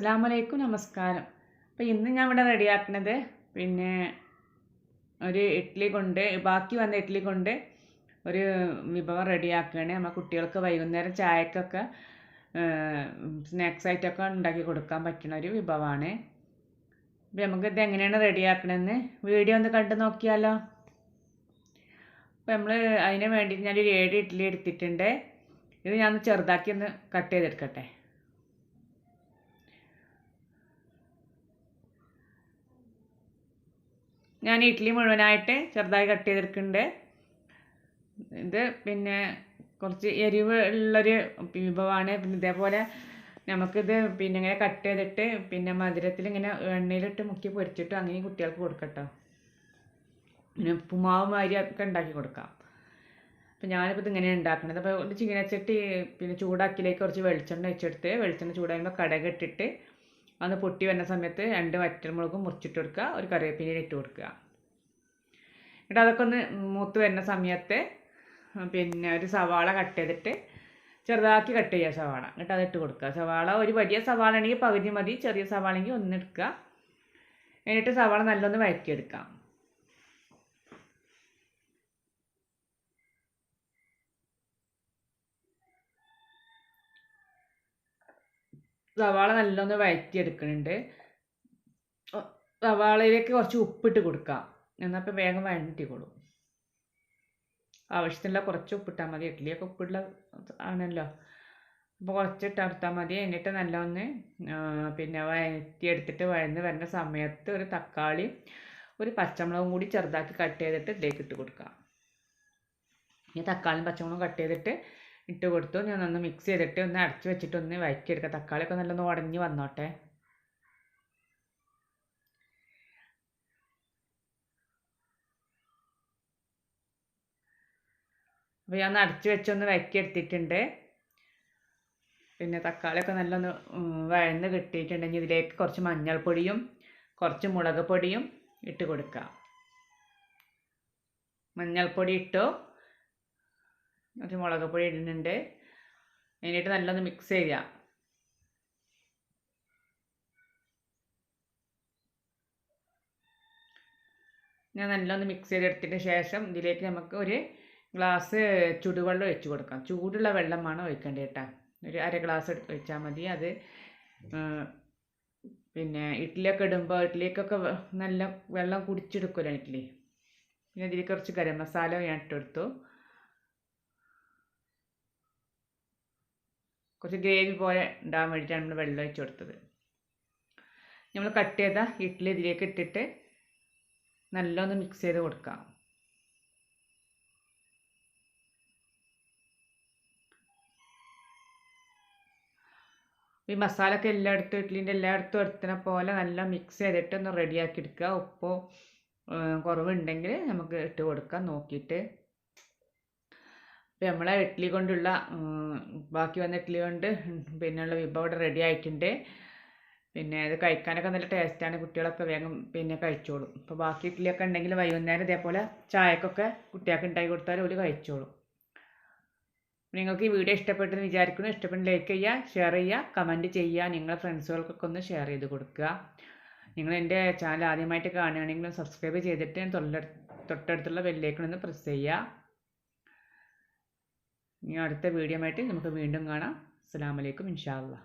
അസ്സലാമലൈക്കും നമസ്കാരം. അപ്പോൾ ഇന്ന് ഞാൻ ഇവിടെ റെഡിയാക്കുന്നത് ഒരു ഇഡ്ഡലി കൊണ്ട് ബാക്കി വന്ന ഇഡ്ഡലി കൊണ്ട് ഒരു വിഭവം റെഡിയാക്കുകയാണ്. നമ്മൾ കുട്ടികൾക്ക് വൈകുന്നേരം ചായക്കൊക്കെ സ്നാക്സ് ആയിട്ടൊക്കെ ഉണ്ടാക്കി കൊടുക്കാൻ പറ്റുന്ന ഒരു വിഭവമാണ്. അപ്പോൾ നമുക്കിത് എങ്ങനെയാണ് റെഡിയാക്കണമെന്ന് വീഡിയോ ഒന്ന് കണ്ടു നോക്കിയാലോ. അപ്പോൾ നമ്മൾ അതിന് വേണ്ടിയിട്ട് ഞാനൊരു 7 ഇഡ്ഡലി എടുത്തിട്ടുണ്ട്. ഇത് ഞാൻ ചെറുതാക്കി ഒന്ന് കട്ട് ചെയ്തെടുക്കട്ടെ. ഞാൻ ഇഡ്ഡലി മുഴുവനായിട്ട് ചെറുതായി കട്ട് ചെയ്തെടുക്കുന്നുണ്ട്. ഇത് കുറച്ച് എരിവ് ഉള്ളൊരു വിഭവമാണ്. ഇതേപോലെ നമുക്കിത് ഇങ്ങനെ കട്ട് ചെയ്തിട്ട് മധുരത്തിൽ ഇങ്ങനെ എണ്ണയിലിട്ട് മുക്കി പൊരിച്ചിട്ട് അങ്ങനെ കുട്ടികൾക്ക് കൊടുക്കട്ടോ. ഉപ്പുമാവ് മാതിരി ഒക്കെ ഉണ്ടാക്കി കൊടുക്കാം. അപ്പോൾ ഞാനിപ്പോൾ ഇതിങ്ങനെയാണ് ഉണ്ടാക്കുന്നത്. അപ്പോൾ ഒരു ചീനച്ചട്ടി ചൂടാക്കിയിലേക്ക് കുറച്ച് വെളിച്ചെണ്ണ വെച്ചെടുത്ത് വെളിച്ചെണ്ണ ചൂടാകുമ്പോൾ കടുക് ഇട്ടിട്ട് അന്ന് പൊട്ടി വരുന്ന സമയത്ത് 2 വറ്റൽമുളകും മുറിച്ചിട്ട് കൊടുക്കുക, ഒരു കറിവേപ്പില ഇട്ട് കൊടുക്കുക. എന്നിട്ട് അതൊക്കെ ഒന്ന് മൂത്ത് വരുന്ന സമയത്ത് ഒരു സവാള കട്ട് ചെയ്തിട്ട് ചെറുതാക്കി കട്ട് ചെയ്യുക സവാള. എന്നിട്ട് അതിട്ട് കൊടുക്കുക. സവാള ഒരു വലിയ സവാള ആണെങ്കിൽ പകുതി മതി, ചെറിയ സവാള ആണെങ്കിൽ ഒന്ന് എടുക്കുക. എന്നിട്ട് സവാള നല്ലൊന്ന് വഴറ്റിയെടുക്കാം. സവാള നല്ലൊന്ന് വഴറ്റിയെടുക്കുന്നുണ്ട്. സവാളയിലേക്ക് കുറച്ച് ഉപ്പിട്ട് കൊടുക്കാം. എന്നപ്പോൾ വേഗം വഴറ്റിക്കോളും. ആവശ്യത്തിനുള്ള കുറച്ച് ഉപ്പിട്ടാൽ മതി. ഇഡ്ഡലിയൊക്കെ ഉപ്പിട്ടുള്ള ആണല്ലോ, അപ്പോൾ കുറച്ചിട്ട് എടുത്താൽ മതി. എന്നിട്ട് നല്ലൊന്ന് വഴറ്റിയെടുത്തിട്ട് വഴന്ന് വരുന്ന സമയത്ത് ഒരു തക്കാളി ഒരു പച്ചമുളകും കൂടി ചെറുതാക്കി കട്ട് ചെയ്തിട്ട് ഇതിലേക്ക് ഇട്ട് കൊടുക്കാം. ഈ തക്കാളിയും പച്ചമുളകും കട്ട് ചെയ്തിട്ട് ഇട്ട് കൊടുത്തു. ഞാൻ ഒന്ന് മിക്സ് ചെയ്തിട്ട് ഒന്ന് അടച്ച് വെച്ചിട്ട് ഒന്ന് വഴറ്റിയെടുക്കുക. തക്കാളിയൊക്കെ നല്ലൊന്ന് ഉടഞ്ഞ് വന്നോട്ടെ. അപ്പോൾ ഞാൻ അടച്ച് വെച്ചൊന്ന് വഴറ്റിയെടുത്തിട്ടുണ്ട്. തക്കാളിയൊക്കെ നല്ലൊന്ന് വഴന്ന് കിട്ടിയിട്ടുണ്ടെങ്കിൽ ഇതിലേക്ക് കുറച്ച് മഞ്ഞൾപ്പൊടിയും കുറച്ച് മുളക് പൊടിയും ഇട്ട് കൊടുക്കുക. മഞ്ഞൾപ്പൊടി ഇട്ടു, കുറച്ച് മുളക് പൊടി ഇടുന്നുണ്ട്. എന്നിട്ട് നല്ലൊന്ന് മിക്സ് ചെയ്യുക. ഞാൻ നല്ലൊന്ന് മിക്സ് ചെയ്തെടുത്തതിന് ശേഷം ഇതിലേക്ക് നമുക്ക് ഒരു ഗ്ലാസ് ചുടുവെള്ളം ഒഴിച്ച് കൊടുക്കാം. ചൂടുള്ള വെള്ളമാണ് ഒഴിക്കേണ്ടത് കേട്ടോ. ഒരു 1/2 ഗ്ലാസ് ഒഴിച്ചാൽ മതി. അത് ഇഡ്ഡലിയൊക്കെ ഇടുമ്പോൾ ഇഡ്ഡലിക്കൊക്കെ നല്ല വെള്ളം കുടിച്ചെടുക്കുമല്ലോ ഇഡ്ഡലി. ഇതിലേക്ക് കുറച്ച് ഗരം മസാല ഞാൻ ഇട്ടെടുത്തു. കുറച്ച് ഗ്രേവി പോലെ ഉണ്ടാകാൻ വേണ്ടിയിട്ടാണ് നമ്മൾ വെള്ളം ഒഴിച്ച് കൊടുത്തത്. നമ്മൾ കട്ട് ചെയ്ത ഇഡ്ഡലി ഇതിലേക്ക് ഇട്ടിട്ട് നല്ലൊന്ന് മിക്സ് ചെയ്ത് കൊടുക്കാം. ഈ മസാലയൊക്കെ എല്ലായിടത്തും ഇഡ്ഡലിൻ്റെ എല്ലായിടത്തും എടുത്തതിനെ പോലെ നല്ല മിക്സ് ചെയ്തിട്ട് ഒന്ന് റെഡിയാക്കി എടുക്കുക. ഉപ്പോ കുറവുണ്ടെങ്കിൽ നമുക്ക് ഇട്ട് കൊടുക്കാം നോക്കിയിട്ട്. അപ്പോൾ നമ്മളെ ഇഡ്ഡലി കൊണ്ടുള്ള ബാക്കി വന്ന ഇഡ്ഡലി കൊണ്ട് ഉള്ള വിഭവം ഇവിടെ റെഡി ആയിട്ടുണ്ട്. ഇത് കഴിക്കാനൊക്കെ നല്ല ടേസ്റ്റാണ്. കുട്ടികളൊക്കെ വേഗം കഴിച്ചോളും. അപ്പോൾ ബാക്കി ഇഡ്ഡലിയൊക്കെ ഉണ്ടെങ്കിൽ വൈകുന്നേരം ഇതേപോലെ ചായക്കൊക്കെ കുട്ടികൾക്ക് ഉണ്ടാക്കി കൊടുത്താൽ ഒരു കഴിച്ചോളും. നിങ്ങൾക്ക് ഈ വീഡിയോ ഇഷ്ടപ്പെട്ടെന്ന് വിചാരിക്കുന്നു. ഇഷ്ടപ്പെട്ട് ലൈക്ക് ചെയ്യുക, ഷെയർ ചെയ്യുക, കമൻറ്റ് ചെയ്യുക. നിങ്ങളുടെ ഫ്രണ്ട്സുകൾക്കൊക്കെ ഒന്ന് ഷെയർ ചെയ്ത് കൊടുക്കുക. നിങ്ങൾ എൻ്റെ ചാനൽ ആദ്യമായിട്ട് കാണുകയാണെങ്കിൽ സബ്സ്ക്രൈബ് ചെയ്തിട്ട് തൊട്ടടുത്തുള്ള ബെല്ലൈക്കൺ ഒന്ന് പ്രസ് ചെയ്യുക. ഇനി അടുത്ത വീഡിയോ ആയിട്ട് നമുക്ക് വീണ്ടും കാണാം. അസ്സലാമു അലൈക്കും ഇൻഷാ അല്ലാഹ്.